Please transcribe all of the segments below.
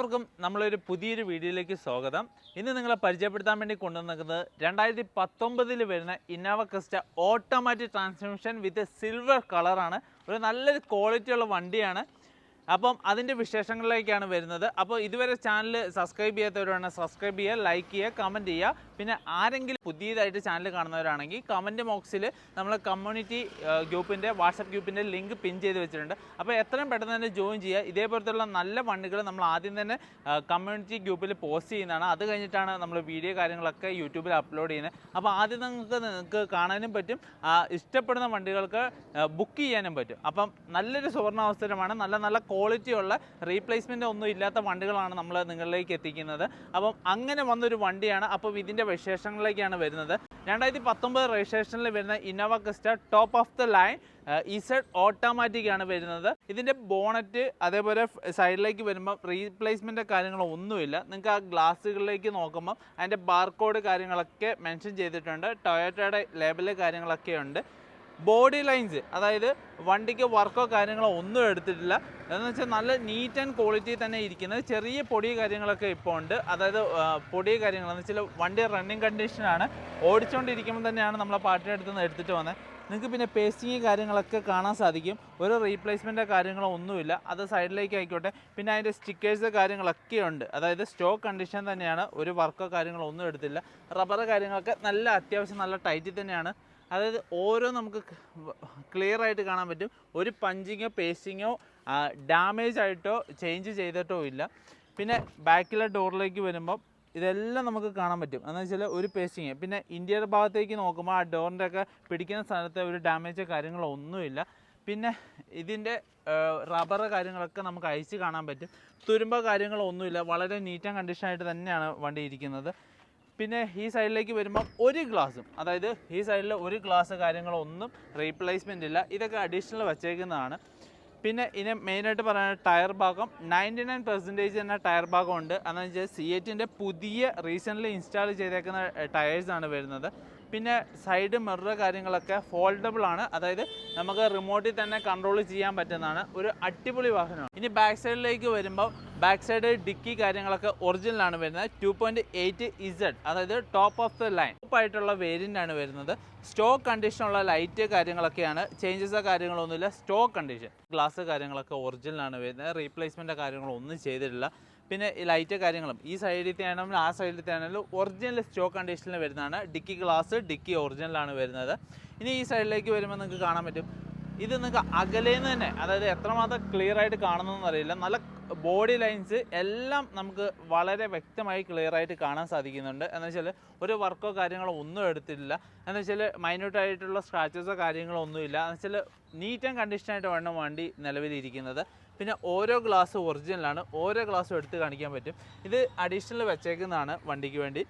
എല്ലാവർക്കും നമ്മളൊരു പുതിയൊരു വീഡിയോയിലേക്ക് സ്വാഗതം. ഇന്ന് നിങ്ങളെ പരിചയപ്പെടുത്താൻ വേണ്ടി കൊണ്ടുവന്നിരിക്കുന്നത് 2019 വരുന്ന ഇന്നോവ ക്രിസ്റ്റ ഓട്ടോമാറ്റിക് ട്രാൻസ്മിഷൻ വിത്ത് സിൽവർ കളറാണ്. ഒരു നല്ലൊരു ക്വാളിറ്റിയുള്ള വണ്ടിയാണ്. അപ്പം അതിൻ്റെ വിശേഷങ്ങളിലേക്കാണ് വരുന്നത്. അപ്പോൾ ഇതുവരെ ചാനൽ സബ്സ്ക്രൈബ് ചെയ്യാത്തവരാണ് സബ്സ്ക്രൈബ് ചെയ്യുക, ലൈക്ക് ചെയ്യുക, കമൻറ്റ് ചെയ്യുക. പിന്നെ ആരെങ്കിലും പുതിയതായിട്ട് ചാനൽ കാണുന്നവരാണെങ്കിൽ കമൻറ്റ് ബോക്സിൽ നമ്മൾ കമ്മ്യൂണിറ്റി ഗ്രൂപ്പിൻ്റെ വാട്സപ്പ് ഗ്രൂപ്പിൻ്റെ ലിങ്ക് പിൻ ചെയ്ത് വെച്ചിട്ടുണ്ട്. അപ്പോൾ എത്രയും പെട്ടെന്ന് തന്നെ ജോയിൻ ചെയ്യുക. ഇതേപോലത്തുള്ള നല്ല വണ്ടികൾ നമ്മൾ ആദ്യം തന്നെ കമ്മ്യൂണിറ്റി ഗ്രൂപ്പിൽ പോസ്റ്റ് ചെയ്യുന്നതാണ്. അത് കഴിഞ്ഞിട്ടാണ് നമ്മൾ വീഡിയോ കാര്യങ്ങളൊക്കെ യൂട്യൂബിൽ അപ്ലോഡ് ചെയ്യുന്നത്. അപ്പോൾ ആദ്യം നിങ്ങൾക്ക് കാണാനും പറ്റും, ഇഷ്ടപ്പെടുന്ന വണ്ടികൾക്ക് ബുക്ക് ചെയ്യാനും പറ്റും. അപ്പം നല്ലൊരു സുവർണാവസരമാണ്. നല്ല ക്വാളിറ്റിയുള്ള റീപ്ലേസ്മെൻ്റ് ഒന്നും ഇല്ലാത്ത വണ്ടികളാണ് നമ്മൾ നിങ്ങളിലേക്ക് എത്തിക്കുന്നത്. അപ്പം അങ്ങനെ വന്നൊരു വണ്ടിയാണ്. അപ്പം ഇതിൻ്റെ വിശേഷങ്ങളിലേക്കാണ് വരുന്നത്. 2019 രജിസ്ട്രേഷനിൽ വരുന്ന Innova Crysta top of the line Z automatic ആണ് വരുന്നത്. ഇതിൻ്റെ ബോണറ്റ് അതേപോലെ സൈഡിലേക്ക് വരുമ്പോൾ റീപ്ലേസ്മെൻ്റ് കാര്യങ്ങളൊന്നുമില്ല. നിങ്ങൾക്ക് ആ ഗ്ലാസ്സുകളിലേക്ക് നോക്കുമ്പോൾ അതിൻ്റെ ബാർകോഡ് കാര്യങ്ങളൊക്കെ മെൻഷൻ ചെയ്തിട്ടുണ്ട്. ടൊയോട്ടയുടെ ലേബല് കാര്യങ്ങളൊക്കെ ഉണ്ട്. ബോഡി ലൈൻസ്, അതായത് വണ്ടിക്ക് വർക്കോ കാര്യങ്ങളോ ഒന്നും എടുത്തിട്ടില്ല. എന്ന് വെച്ചാൽ നല്ല നീറ്റ് ആൻഡ് ക്വാളിറ്റി തന്നെ ഇരിക്കുന്നത്. ചെറിയ പൊടി കാര്യങ്ങളൊക്കെ ഇപ്പോൾ ഉണ്ട്. അതായത് പൊടി കാര്യങ്ങളെന്ന് വെച്ചാൽ വണ്ടി റണ്ണിങ് കണ്ടീഷനാണ്. ഓടിച്ചുകൊണ്ടിരിക്കുമ്പോൾ തന്നെയാണ് നമ്മളെ പാർട്ടിയുടെ അടുത്ത് നിന്ന് എടുത്തിട്ട് വന്നത്. നിങ്ങൾക്ക് പിന്നെ പേസ്റ്റിങ് കാര്യങ്ങളൊക്കെ കാണാൻ സാധിക്കും. ഒരു റീപ്ലേസ്മെൻറ്റോ കാര്യങ്ങളോ ഒന്നുമില്ല. അത് സൈഡിലേക്ക് ആയിക്കോട്ടെ. പിന്നെ അതിൻ്റെ സ്റ്റിക്കേഴ്സ് കാര്യങ്ങളൊക്കെ ഉണ്ട്. അതായത് സ്റ്റോക്ക് കണ്ടീഷൻ തന്നെയാണ്. ഒരു വർക്കോ കാര്യങ്ങളോ ഒന്നും എടുത്തില്ല. റബ്ബർ കാര്യങ്ങളൊക്കെ നല്ല അത്യാവശ്യം നല്ല ടൈറ്റിൽ തന്നെയാണ്. അതായത് ഓരോ നമുക്ക് ക്ലിയർ ആയിട്ട് കാണാൻ പറ്റും. ഒരു പഞ്ചിങ്ങോ പേസ്റ്റിങ്ങോ ഡാമേജ് ആയിട്ടോ ചേഞ്ച് ചെയ്തിട്ടോ ഇല്ല. പിന്നെ ബാക്കിലെ ഡോറിലേക്ക് വരുമ്പോൾ ഇതെല്ലാം നമുക്ക് കാണാൻ പറ്റും. എന്ന് വെച്ചാൽ ഒരു പേസ്റ്റിങ്. പിന്നെ ഇന്ത്യയുടെ ഭാഗത്തേക്ക് നോക്കുമ്പോൾ ആ ഡോറിൻ്റെ ഒക്കെ പിടിക്കുന്ന സ്ഥലത്ത് ഒരു ഡാമേജോ കാര്യങ്ങളോ ഒന്നുമില്ല. പിന്നെ ഇതിൻ്റെ റബ്ബർ കാര്യങ്ങളൊക്കെ നമുക്ക് അയച്ച് കാണാൻ പറ്റും. തുരുമ്പോ കാര്യങ്ങളോ ഒന്നുമില്ല. വളരെ നീറ്റ് ആൻഡ് കണ്ടീഷനായിട്ട് തന്നെയാണ് വണ്ടി ഇരിക്കുന്നത്. പിന്നെ ഈ സൈഡിലേക്ക് വരുമ്പോൾ ഒരു ഗ്ലാസും, അതായത് ഈ സൈഡിൽ ഒരു ഗ്ലാസ് കാര്യങ്ങളൊന്നും റീപ്ലേസ്മെൻ്റ് ഇല്ല. ഇതൊക്കെ അഡീഷണൽ വച്ചേക്കുന്നതാണ്. പിന്നെ ഇതിന് മെയിനായിട്ട് പറയുന്നത് ടയർ ഭാഗം 99% തന്നെ ടയർ ഭാഗം ഉണ്ട്. അതെന്ന് വെച്ചാൽ C8-ൻ്റെ പുതിയ റീസെൻ്റ്ലി ഇൻസ്റ്റാൾ ചെയ്തേക്കുന്ന ടയേഴ്സാണ് വരുന്നത്. പിന്നെ സൈഡ് മിറർ കാര്യങ്ങളൊക്കെ ഫോൾഡബിൾ ആണ്. അതായത് നമുക്ക് റിമോട്ടിൽ തന്നെ കൺട്രോൾ ചെയ്യാൻ പറ്റുന്നതാണ്. ഒരു അടിപൊളി വാഹനമാണ്. ഇനി ബാക്ക് സൈഡിലേക്ക് വരുമ്പോൾ ബാക്ക് സൈഡ് ഡിക്കി കാര്യങ്ങളൊക്കെ ഒറിജിനലാണ് വരുന്നത്. 2.8 Z, അതായത് ടോപ്പ് ഓഫ് ദ ലൈൻ ആയിട്ടുള്ള വേരിയൻ്റാണ് വരുന്നത്. സ്റ്റോക്ക് കണ്ടീഷനുള്ള ലൈറ്റ് കാര്യങ്ങളൊക്കെയാണ്. ചേഞ്ചസോ കാര്യങ്ങളൊന്നുമില്ല. Stock condition. ഗ്ലാസ് കാര്യങ്ങളൊക്കെ ഒറിജിനലാണ് വരുന്നത്. റീപ്ലേസ്മെൻറ്റോ കാര്യങ്ങളൊന്നും ചെയ്തിട്ടില്ല. പിന്നെ ഈ ലൈറ്റ് കാര്യങ്ങളും ഈ സൈഡിലത്തെ ആണെങ്കിലും ആ സൈഡിലത്തെ ആണെങ്കിലും ഒറിജിനൽ സ്റ്റോക്ക് കണ്ടീഷനിൽ വരുന്നതാണ്. ഡിക്കി ഗ്ലാസ് ഡിക്കി ഒറിജിനലാണ് വരുന്നത്. ഇനി ഈ സൈഡിലേക്ക് വരുമ്പോൾ നിങ്ങൾക്ക് കാണാൻ പറ്റും, ഇത് നിങ്ങൾക്ക് അകലേന്ന് തന്നെ, അതായത് എത്രമാത്രം ക്ലിയർ ആയിട്ട് കാണുന്നതെന്ന് അറിയില്ല. നല്ല ബോഡി ലൈൻസ് എല്ലാം നമുക്ക് വളരെ വ്യക്തമായി ക്ലിയർ ആയിട്ട് കാണാൻ സാധിക്കുന്നുണ്ട്. എന്ന് വെച്ചാൽ ഒരു വർക്കോ കാര്യങ്ങളോ ഒന്നും എടുത്തിട്ടില്ല. എന്ന് വെച്ചാൽ മൈന്യൂട്ടായിട്ടുള്ള സ്ക്രാച്ചസോ കാര്യങ്ങളോ ഒന്നുമില്ല. എന്ന് വെച്ചാൽ നീറ്റ് ആൻഡ് കണ്ടീഷനായിട്ട് വേണം വണ്ടി നിലവിലിരിക്കുന്നത്. പിന്നെ ഓരോ ഗ്ലാസ് ഒറിജിനലാണ്. ഓരോ ഗ്ലാസ്സും എടുത്ത് കാണിക്കാൻ പറ്റും. ഇത് അഡീഷണൽ വെച്ചേക്കുന്നതാണ് വണ്ടിക്ക് വേണ്ടി.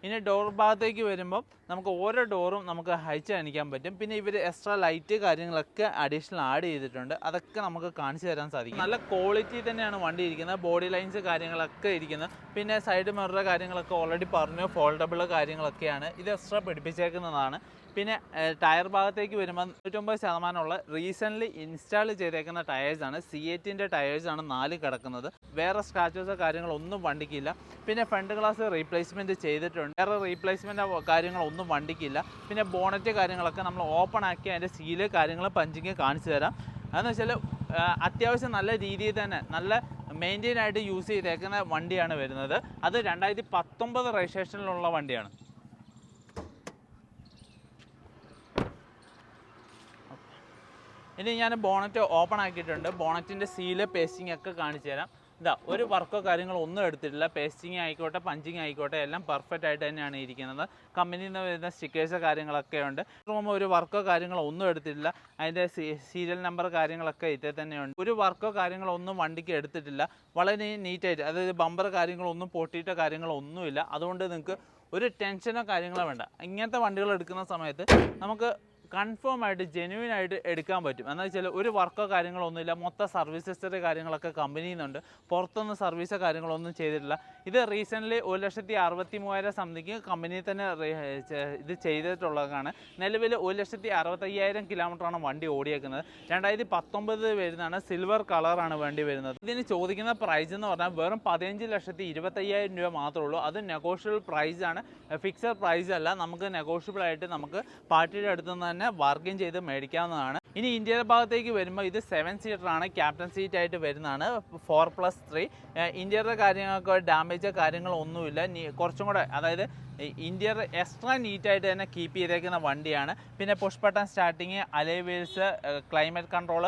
ഇനി ഡോർ ഭാഗത്തേക്ക് വരുമ്പം നമുക്ക് ഓരോ ഡോറും നമുക്ക് ഹൈച്ച് കാണിക്കാൻ പറ്റും. പിന്നെ ഇവർ എക്സ്ട്രാ ലൈറ്റ് കാര്യങ്ങളൊക്കെ അഡീഷണൽ ആഡ് ചെയ്തിട്ടുണ്ട്. അതൊക്കെ നമുക്ക് കാണിച്ചു തരാൻ സാധിക്കും. നല്ല ക്വാളിറ്റി തന്നെയാണ് വണ്ടി ഇരിക്കുന്നത്. ബോഡി ലൈൻസ് കാര്യങ്ങളൊക്കെ ഇരിക്കുന്നത്. പിന്നെ സൈഡ് മിറർ കാര്യങ്ങളൊക്കെ ഓൾറെഡി പറഞ്ഞു, ഫോൾഡബിൾ കാര്യങ്ങളൊക്കെയാണ്. ഇത് എക്സ്ട്രാ പിടിപ്പിച്ചേക്കുന്നതാണ്. പിന്നെ ടയർ ഭാഗത്തേക്ക് വരുമ്പോൾ 99% റീസെൻ്റ്ലി ഇൻസ്റ്റാൾ ചെയ്തേക്കുന്ന ടയേഴ്സാണ്. C8-ൻ്റെ ടയേഴ്സാണ് 4 കിടക്കുന്നത്. വേറെ സ്ക്രാച്ചസോ കാര്യങ്ങളൊന്നും വണ്ടിക്കില്ല. പിന്നെ ഫ്രണ്ട് ഗ്ലാസ് റീപ്ലേസ്മെൻറ്റ് ചെയ്തിട്ടുണ്ട്. വേറെ റീപ്ലേസ്മെൻറ്റ് കാര്യങ്ങളൊന്നും വണ്ടിക്കില്ല. പിന്നെ ബോണറ്റ് കാര്യങ്ങളൊക്കെ നമ്മൾ ഓപ്പൺ ആക്കി അതിൻ്റെ സീല് കാര്യങ്ങൾ പഞ്ചിങ് കാണിച്ചു തരാം. അതെന്ന് വെച്ചാൽ അത്യാവശ്യം നല്ല രീതിയിൽ തന്നെ നല്ല മെയിൻറ്റെയിൻ ആയിട്ട് യൂസ് ചെയ്തേക്കുന്ന വണ്ടിയാണ് വരുന്നത്. അത് 2019 രജിസ്ട്രേഷനിലുള്ള വണ്ടിയാണ്. ഇനി ഞാൻ ബോണറ്റ് ഓപ്പൺ ആക്കിയിട്ടുണ്ട്. ബോണറ്റിൻ്റെ സീല് പേസ്റ്റിംഗ് ഒക്കെ കാണിച്ചു തരാം. ഇതാ, ഒരു വർക്കോ കാര്യങ്ങളോ ഒന്നും എടുത്തിട്ടില്ല. പേസ്റ്റിംഗ് ആയിക്കോട്ടെ പഞ്ചിങ് ആയിക്കോട്ടെ എല്ലാം പെർഫെക്റ്റ് ആയിട്ട് തന്നെയാണ് ഇരിക്കുന്നത്. കമ്പനിയിൽ നിന്ന് വരുന്ന സ്റ്റിക്കേഴ്സ് കാര്യങ്ങളൊക്കെ ഉണ്ട്. ഒരു വർക്കോ കാര്യങ്ങളോ ഒന്നും എടുത്തിട്ടില്ല. അതിൻ്റെ സീരിയൽ നമ്പർ കാര്യങ്ങളൊക്കെ ഇതിൽ തന്നെയുണ്ട്. ഒരു വർക്കോ കാര്യങ്ങളോ ഒന്നും വണ്ടിക്ക് എടുത്തിട്ടില്ല. വളരെ നീറ്റായിട്ട്, അതായത് ബമ്പർ കാര്യങ്ങളോ ഒന്നും പൊട്ടിയിട്ടോ കാര്യങ്ങളോ ഒന്നുമില്ല. അതുകൊണ്ട് നിങ്ങൾക്ക് ഒരു ടെൻഷനോ കാര്യങ്ങളോ വേണ്ട. ഇങ്ങനത്തെ വണ്ടികൾ എടുക്കുന്ന സമയത്ത് നമുക്ക് കൺഫേം ആയിട്ട് ജെന്യൂൻ ആയിട്ട് എടുക്കാൻ പറ്റും. എന്ന് വെച്ചാൽ ഒരു വർക്കോ കാര്യങ്ങളോ ഒന്നുമില്ല, മൊത്തം സർവീസ് ഹിസ്റ്ററി കാര്യങ്ങളൊക്കെ കമ്പനിയിൽ നിന്നുണ്ട്, പുറത്തൊന്നും സർവീസോ കാര്യങ്ങളൊന്നും ചെയ്തിട്ടില്ല. ഇത് റീസെൻ്റ്ലി 1,63,000 സംതിങ് കമ്പനിയിൽ തന്നെ ഇത് ചെയ്തിട്ടുള്ളതാണ്. നിലവിൽ 1,65,000 കിലോമീറ്ററാണ് വണ്ടി ഓടിയേക്കുന്നത്. 2019 വരുന്നതാണ്, സിൽവർ കളറാണ് വണ്ടി വരുന്നത്. ഇതിന് ചോദിക്കുന്ന പ്രൈസ് എന്ന് പറഞ്ഞാൽ വെറും 15,25,000 രൂപ മാത്രമേ ഉള്ളൂ. അത് നെഗോഷ്യബിൾ പ്രൈസ് ആണ്, ഫിക്സഡ് പ്രൈസ് അല്ല. നമുക്ക് നെഗോഷ്യബിൾ ആയിട്ട് നമുക്ക് പാർട്ടിയുടെ അടുത്ത് നിന്ന് തന്നെ ബാർഗെയിൻ ചെയ്ത് മേടിക്കാവുന്നതാണ്. ഇനി ഇന്ത്യയുടെ ഭാഗത്തേക്ക് വരുമ്പോൾ ഇത് 7 സീറ്ററാണ്, ക്യാപ്റ്റൻ സീറ്റ് ആയിട്ട് വരുന്നതാണ്, 4+3. ഇന്ത്യയുടെ കാര്യങ്ങൾക്ക് ഡാമേജോ കാര്യങ്ങളൊന്നുമില്ല. കുറച്ചും കൂടെ അതായത് ഇന്ത്യയുടെ എക്സ്ട്രാ നീറ്റായിട്ട് തന്നെ കീപ്പ് ചെയ്തേക്കുന്ന വണ്ടിയാണ്. പിന്നെ push button starting, alloy wheels, climate control,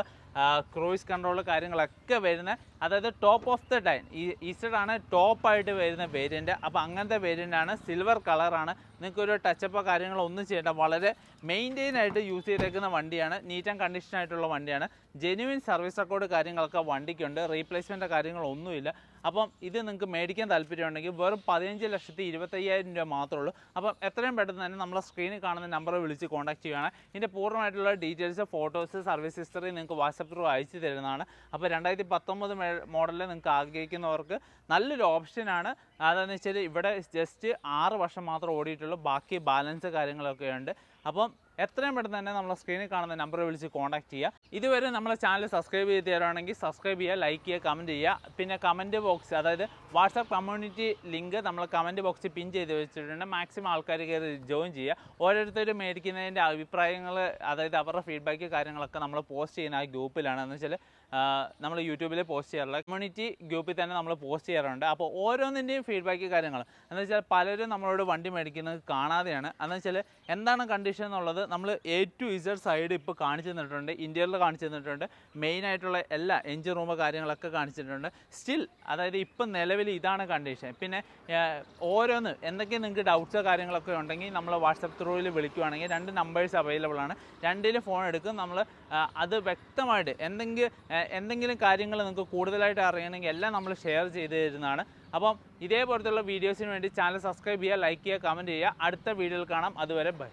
cruise control കാര്യങ്ങളൊക്കെ വരുന്ന, അതായത് ടോപ്പ് ഓഫ് ദ ടൈം ഈസ്റ്റഡാണ് ടോപ്പായിട്ട് വരുന്ന വേരിയൻറ്റ്. അപ്പോൾ അങ്ങനത്തെ വേരിയൻ്റാണ്, സിൽവർ കളറാണ്. നിങ്ങൾക്കൊരു ടച്ചപ്പോ കാര്യങ്ങളോ ഒന്നും ചെയ്യേണ്ട, വളരെ മെയിൻറ്റെയിൻ ആയിട്ട് യൂസ് ചെയ്തേക്കുന്ന വണ്ടിയാണ്, നീറ്റ് ആൻഡ് കണ്ടീഷൻ ആയിട്ടുള്ള വണ്ടിയാണ്. ജെന്യുവിൻ സർവീസ് റെക്കോർഡ് കാര്യങ്ങളൊക്കെ വണ്ടിക്കുണ്ട്, റീപ്ലേസ്മെൻറ്റ് കാര്യങ്ങളൊന്നുമില്ല. അപ്പം ഇത് നിങ്ങൾക്ക് മേടിക്കാൻ താല്പര്യമുണ്ടെങ്കിൽ വെറും 15,25,000 രൂപ മാത്രമേ ഉള്ളൂ. അപ്പം എത്രയും പെട്ടെന്ന് തന്നെ നമ്മളെ സ്ക്രീനിൽ കാണുന്ന നമ്പർ വിളിച്ച് കോൺടാക്ട് ചെയ്യുകയാണ്. ഇതിൻ്റെ പൂർണ്ണമായിട്ടുള്ള ഡീറ്റെയിൽസ്, ഫോട്ടോസ്, സർവീസ് ഹിസ്റ്ററി നിങ്ങൾക്ക് വാട്സപ്പ് ത്രൂ അയച്ചു തരുന്നതാണ്. അപ്പോൾ 2019 മോഡലിൽ നിങ്ങൾക്ക് ആഗ്രഹിക്കുന്നവർക്ക് നല്ലൊരു ഓപ്ഷനാണ്. അതെന്ന് വെച്ചാൽ ഇവിടെ ജസ്റ്റ് 6 വർഷം മാത്രം ഓടിയിട്ടുള്ളൂ, ബാക്കി ബാലൻസ് കാര്യങ്ങളൊക്കെ ഉണ്ട്. അപ്പം എത്രയും പെട്ടെന്ന് തന്നെ നമ്മളെ സ്ക്രീനിൽ കാണുന്ന നമ്പർ വിളിച്ച് കോൺടാക്ട് ചെയ്യുക. ഇതുവരെ നമ്മളെ ചാനൽ സബ്സ്ക്രൈബ് ചെയ്ത് തരുവാണെങ്കിൽ സബ്സ്ക്രൈബ് ചെയ്യുക, ലൈക്ക് ചെയ്യുക, കമൻറ്റ് ചെയ്യുക. പിന്നെ കമൻറ്റ് ബോക്സ്, അതായത് വാട്സാപ്പ് കമ്മ്യൂണിറ്റി ലിങ്ക് നമ്മൾ കമൻറ്റ് ബോക്സിൽ പിൻ ചെയ്ത് വെച്ചിട്ടുണ്ട്. മാക്സിമം ആൾക്കാർ കയറി ജോയിൻ ചെയ്യുക. ഓരോരുത്തരും മേടിക്കുന്നതിൻ്റെ അഭിപ്രായങ്ങൾ, അതായത് അവരുടെ ഫീഡ്ബാക്ക് കാര്യങ്ങളൊക്കെ നമ്മൾ പോസ്റ്റ് ചെയ്യുന്ന ആ ഗ്രൂപ്പിലാണ്. എന്ന് വെച്ചാൽ നമ്മൾ യൂട്യൂബിൽ പോസ്റ്റ് ചെയ്യാറില്ല, കമ്മ്യൂണിറ്റി ഗ്രൂപ്പിൽ തന്നെ നമ്മൾ പോസ്റ്റ് ചെയ്യാറുണ്ട്. അപ്പോൾ ഓരോന്നിൻ്റെയും ഫീഡ്ബാക്ക് കാര്യങ്ങൾ എന്ന് വെച്ചാൽ പലരും നമ്മളോട് വണ്ടി മേടിക്കുന്നത് കാണാതെയാണ്. എന്ന് വെച്ചാൽ എന്താണ് കണ്ടീഷൻ എന്നുള്ളത് നമ്മൾ A to Z സൈഡ് ഇപ്പോൾ കാണിച്ചു തന്നിട്ടുണ്ട്, ഇന്ത്യയിൽ കാണിച്ചു തന്നിട്ടുണ്ട്, മെയിനായിട്ടുള്ള എല്ലാ എഞ്ചിൻ റൂം കാര്യങ്ങളൊക്കെ കാണിച്ചിട്ടുണ്ട്. സ്റ്റിൽ അതായത് ഇപ്പം നിലവിൽ ഇതാണ് കണ്ടീഷൻ. പിന്നെ ഓരോന്ന് എന്തൊക്കെയാണ് നിങ്ങൾക്ക് ഡൗട്ട്സോ കാര്യങ്ങളൊക്കെ ഉണ്ടെങ്കിൽ നമ്മൾ വാട്സപ്പ് ത്രൂവിൽ വിളിക്കുവാണെങ്കിൽ 2 നമ്പേഴ്സ് അവൈലബിൾ ആണ്, 2 ഫോൺ എടുക്കും. നമ്മൾ അത് വ്യക്തമായിട്ട് എന്തെങ്കിലും കാര്യങ്ങൾ നിങ്ങൾക്ക് കൂടുതലായിട്ട് അറിയണമെങ്കിൽ എല്ലാം നമ്മൾ ഷെയർ ചെയ്ത് തരുന്നതാണ്. അപ്പം ഇതേപോലത്തുള്ള വീഡിയോസിന് വേണ്ടി ചാനൽ സബ്സ്ക്രൈബ് ചെയ്യുക, ലൈക്ക് ചെയ്യുക, കമൻറ്റ് ചെയ്യുക. അടുത്ത വീഡിയോയിൽ കാണാം. അതുവരെ ബൈ.